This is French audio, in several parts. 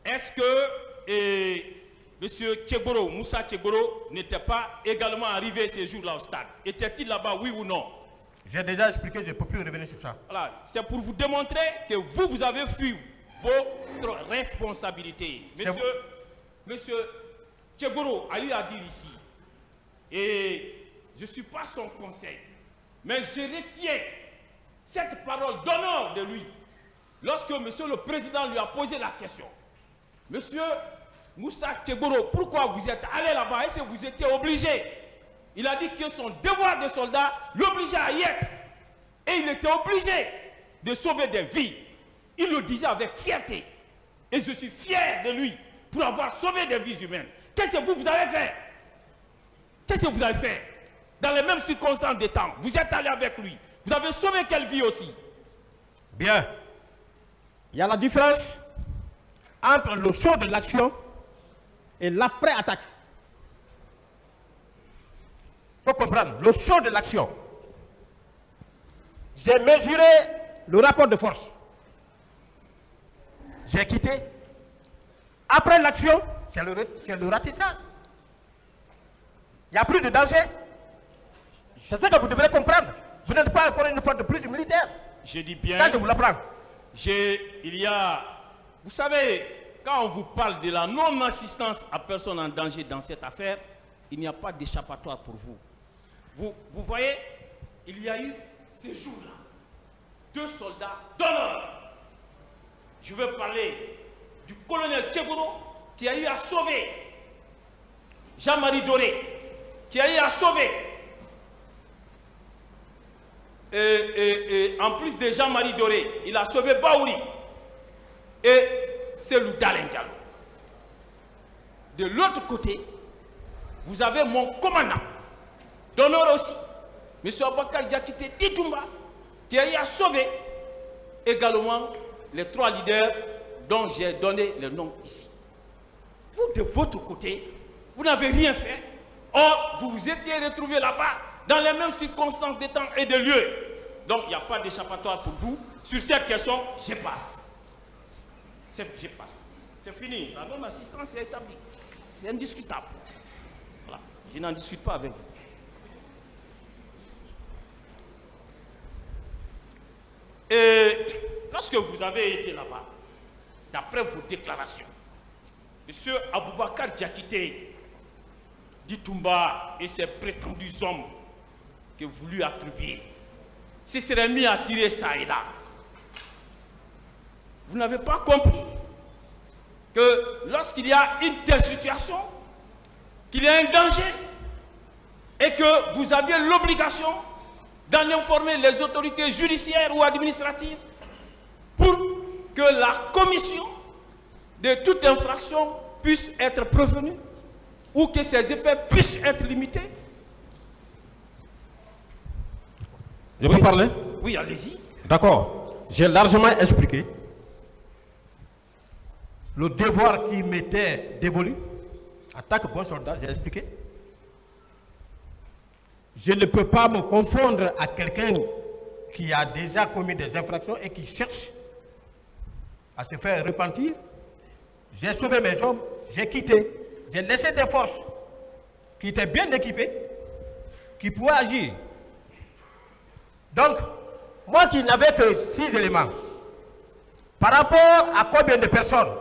est-ce que M. Tchegboro, Moussa Tchegboro, n'était pas également arrivé ces jours-là au stade? Était-il là-bas, oui ou non? J'ai déjà expliqué, je ne peux plus revenir sur ça. Voilà, c'est pour vous démontrer que vous avez fui votre responsabilité. Monsieur Tchegboro a eu à dire ici, et je ne suis pas son conseil, mais je retiens cette parole d'honneur de lui. Lorsque Monsieur le Président lui a posé la question, Monsieur Moussa Tchegboro, pourquoi vous êtes allé là-bas? Est-ce que vous étiez obligé? Il a dit que son devoir de soldat l'obligeait à y être. Et il était obligé de sauver des vies. Il le disait avec fierté. Et je suis fier de lui pour avoir sauvé des vies humaines. Qu'est-ce que vous avez fait? Qu'est-ce que vous avez fait? Dans les mêmes circonstances des temps, vous êtes allé avec lui. Vous avez sauvé quelle vie aussi? Bien. Il y a la différence entre le show de l'action et l'après-attaque. Il faut comprendre, le show de l'action. J'ai mesuré le rapport de force. J'ai quitté. Après l'action, c'est le ratissage. Il n'y a plus de danger. C'est ça que vous devrez comprendre. Vous n'êtes pas encore une fois de plus militaire. Je dis bien. Ça, je vous l'apprends. Vous savez, quand on vous parle de la non-assistance à personne en danger dans cette affaire, il n'y a pas d'échappatoire pour vous. Vous voyez, il y a eu ces jours-là 2 soldats d'honneur. Je veux parler du colonel Tchegboro qui a eu à sauver Jean-Marie Doré, qui a eu à sauver. Et en plus de Jean-Marie Doré, il a sauvé Baouri et Selou Dalen Diallo. De l'autre côté, vous avez mon commandant d'honneur aussi, M. Abakar Diakité Ditumba, qui a eu à sauver également les 3 leaders dont j'ai donné le nom ici. Vous, de votre côté, vous n'avez rien fait. Or, vous vous étiez retrouvés là-bas dans les mêmes circonstances de temps et de lieu. Donc, il n'y a pas d'échappatoire pour vous. Sur cette question, je passe. Je passe. C'est fini. La non-assistance est établie. C'est indiscutable. Voilà. Je n'en discute pas avec vous. Et lorsque vous avez été là-bas, d'après vos déclarations, M. Aboubakar Diakité Ditumba et ses prétendus hommes que vous lui attribuez se seraient mis à tirer ça et là. Vous n'avez pas compris que lorsqu'il y a une telle situation, qu'il y a un danger et que vous aviez l'obligation d'en informer les autorités judiciaires ou administratives pour que la commission de toute infraction puisse être prévenue ou que ses effets puissent être limités. Je peux parler? Oui, allez-y. D'accord. J'ai largement expliqué le devoir qui m'était dévolu. En tant que bon soldat, j'ai expliqué. Je ne peux pas me confondre à quelqu'un qui a déjà commis des infractions et qui cherche à se faire repentir. J'ai sauvé mes hommes, j'ai quitté, j'ai laissé des forces qui étaient bien équipées, qui pouvaient agir. Donc, moi qui n'avais que 6 éléments, par rapport à combien de personnes,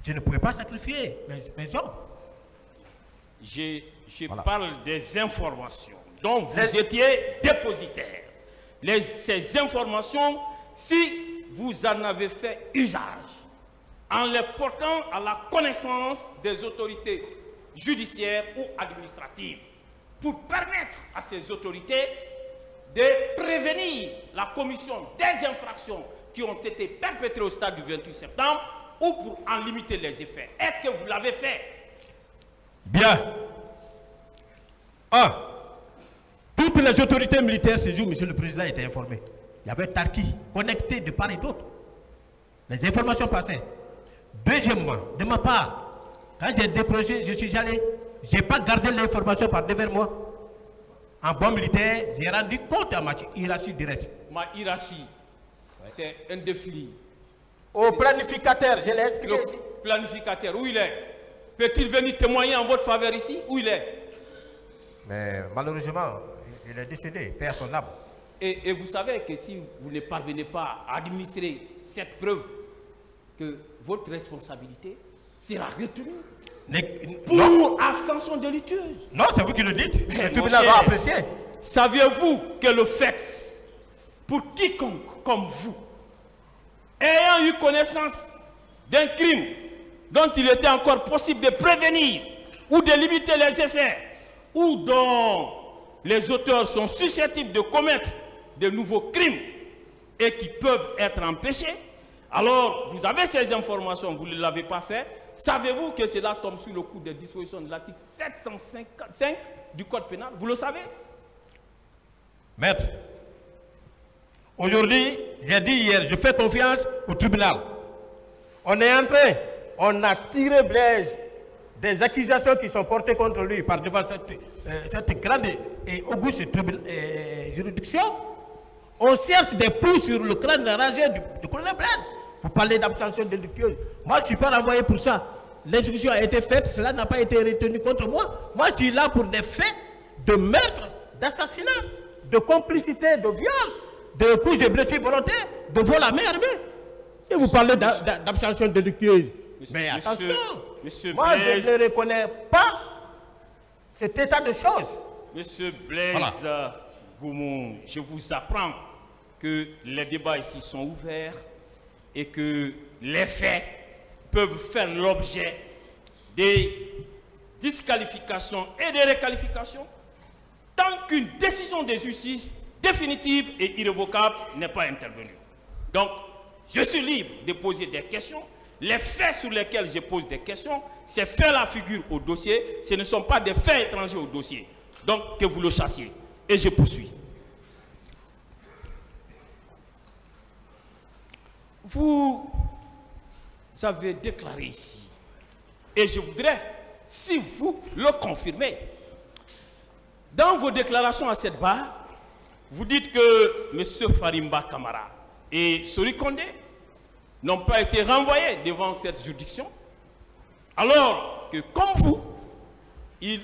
je ne pouvais pas sacrifier mes hommes. Voilà. Parle des informations dont vous étiez dépositaire. Ces informations, si vous en avez fait usage, en les portant à la connaissance des autorités judiciaires ou administratives, pour permettre à ces autorités de prévenir la commission des infractions qui ont été perpétrées au stade du 28 septembre ou pour en limiter les effets. Est-ce que vous l'avez fait? Bien. 1. Toutes les autorités militaires ce jour, Monsieur le Président, étaient informées. Il y avait Tarki connecté de part et d'autre. Les informations passaient. Deuxièmement, de ma part, quand j'ai décroché, je suis allé, je n'ai pas gardé l'information par devers moi. En bon militaire, j'ai rendu compte à ma hiérarchie directe. Ma hiérarchie, c'est un défi. Au planificateur, je l'ai expliqué Le ici. planificateur, où il est? Peut-il venir témoigner en votre faveur ici? Où il est? Mais malheureusement, il est décédé, paix à son âme. Et vous savez que si vous ne parvenez pas à administrer cette preuve, que votre responsabilité sera retenue pour abstention délictueuse. Non, c'est vous qui le dites. Mais Le mon tribunal cher, va apprécier. Saviez-vous que le fait, pour quiconque comme vous, ayant eu connaissance d'un crime dont il était encore possible de prévenir ou de limiter les effets, ou dont les auteurs sont susceptibles de commettre de nouveaux crimes et qui peuvent être empêchés, alors vous avez ces informations, vous ne l'avez pas fait. Savez-vous que cela tombe sous le coup des dispositions de l'article 755 du Code pénal? Vous le savez? Maître, aujourd'hui, j'ai dit hier, je fais confiance au tribunal. On est entré, on a tiré Blaise des accusations qui sont portées contre lui par devant cette grande et auguste juridiction. On cherche des pouls sur le crâne rasé du colonel Blaise pour parler d'abstention délictueuse. Moi, je ne suis pas renvoyé pour ça. L'exécution a été faite, cela n'a pas été retenu contre moi. Moi, je suis là pour des faits de meurtre, d'assassinat, de complicité, de viol, de coups et blessures volontaires, de vol à main armée. Si vous parlez d'abstention délictueuse, mais attention, moi Blaise, je ne reconnais pas cet état de choses. Monsieur Blaise Goumou, je vous apprends que les débats ici sont ouverts et que les faits peuvent faire l'objet des disqualifications et des requalifications tant qu'une décision de justice définitive et irrévocable n'est pas intervenue. Donc, je suis libre de poser des questions. Les faits sur lesquels je pose des questions, c'est faire la figure au dossier. Ce ne sont pas des faits étrangers au dossier. Donc, que vous le chassiez. Et je poursuis. Vous avez déclaré ici, et je voudrais, si vous le confirmez, dans vos déclarations à cette barre, vous dites que M. Farimba Kamara et Sori Kondé n'ont pas été renvoyés devant cette juridiction, alors que, comme vous, ils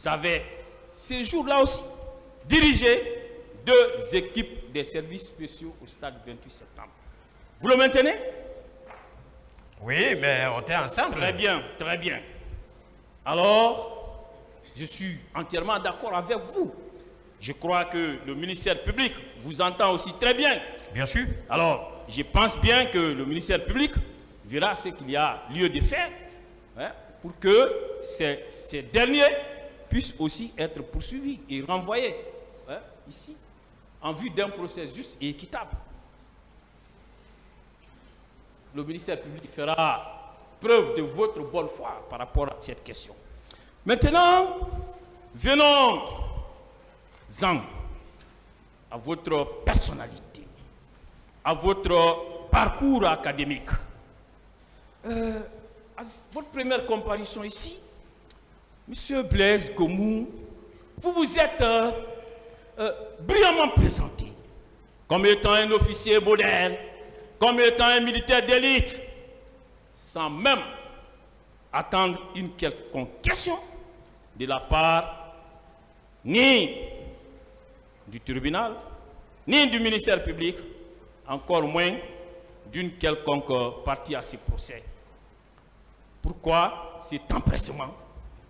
avaient ces jours-là aussi dirigé 2 équipes des services spéciaux au stade 28 septembre. Vous le maintenez? Oui, mais on était ensemble. Très bien, très bien. Alors, je suis entièrement d'accord avec vous. Je crois que le ministère public vous entend aussi très bien. Bien sûr. Alors, je pense bien que le ministère public verra ce qu'il y a lieu de faire, hein, pour que ces derniers puissent aussi être poursuivis et renvoyés, hein, ici, en vue d'un procès juste et équitable. Le ministère public fera preuve de votre bonne foi par rapport à cette question. Maintenant, venons-en à votre personnalité, à votre parcours académique. À votre première comparution ici, M. Blaise Goumou, vous vous êtes brillamment présenté comme étant un officier modèle, comme étant un militaire d'élite, sans même attendre une quelconque question de la part ni du tribunal, ni du ministère public, encore moins d'une quelconque partie à ce procès. Pourquoi cet empressement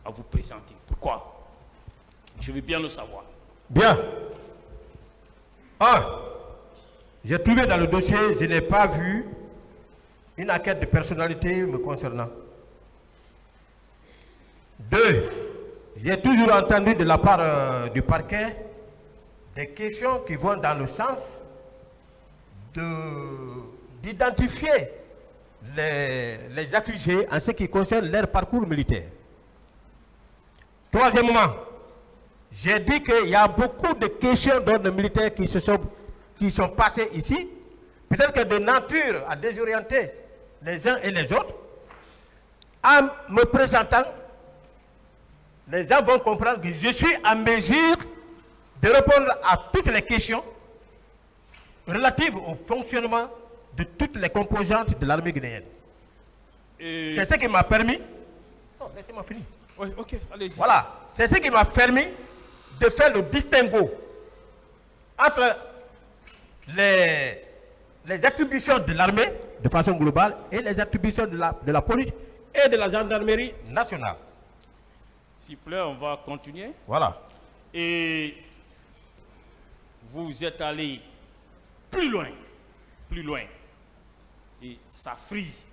à vous présenter? Pourquoi? Je veux bien le savoir. Bien. J'ai trouvé dans le dossier, je n'ai pas vu une enquête de personnalité me concernant. 2, j'ai toujours entendu de la part du parquet des questions qui vont dans le sens d'identifier les accusés en ce qui concerne leur parcours militaire. 3e, j'ai dit qu'il y a beaucoup de questions d'ordre militaire qui sont passées ici, peut-être que de nature à désorienter les uns et les autres. En me présentant, les gens vont comprendre que je suis en mesure de répondre à toutes les questions relatives au fonctionnement de toutes les composantes de l'armée guinéenne. Et... C'est ce qui m'a permis... Non, laissez-moi finir. Oui, ok, allez-y. Voilà, c'est ce qui m'a permis de faire le distinguo entre les attributions de l'armée de façon globale et les attributions de la police et de la gendarmerie nationale. S'il vous plaît, on va continuer. Voilà. Et vous êtes allé plus loin. Et ça frise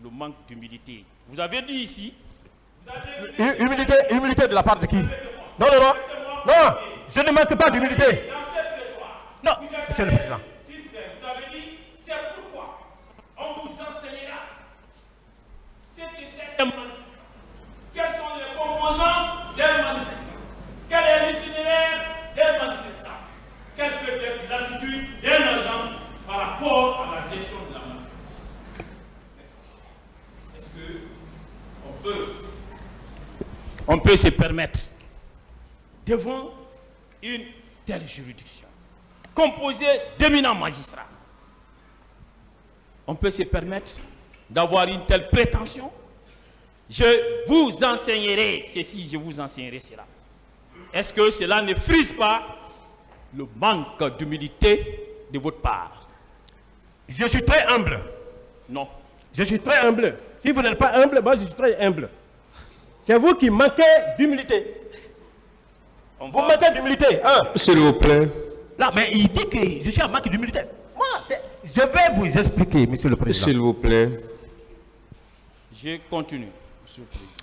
le manque d'humilité. Vous avez dit ici... Humilité de la part de qui? Non, je ne manque pas d'humilité. Non, monsieur le Président. Vous avez dit, c'est pourquoi on vous enseignera ce que c'est un manifestant. Quels sont les composants d'un manifestant? Quel est l'itinéraire d'un manifestant? Quelle peut être l'attitude d'un agent par rapport à la gestion de la manifestation? Est-ce qu'on peut se permettre devant une telle juridiction composée d'éminents magistrats, on peut se permettre d'avoir une telle prétention? Je vous enseignerai ceci, je vous enseignerai cela. Est-ce que cela ne frise pas le manque d'humilité de votre part? Je suis très humble. Non. Je suis très humble. Si vous n'êtes pas humble, moi je suis très humble. C'est vous qui manquez d'humilité. Vous manquez d'humilité, hein? S'il vous plaît. Non, mais il dit que je suis en manque d'humilité. Moi, je vais vous expliquer, monsieur le Président. S'il vous plaît. Je continue, monsieur le Président.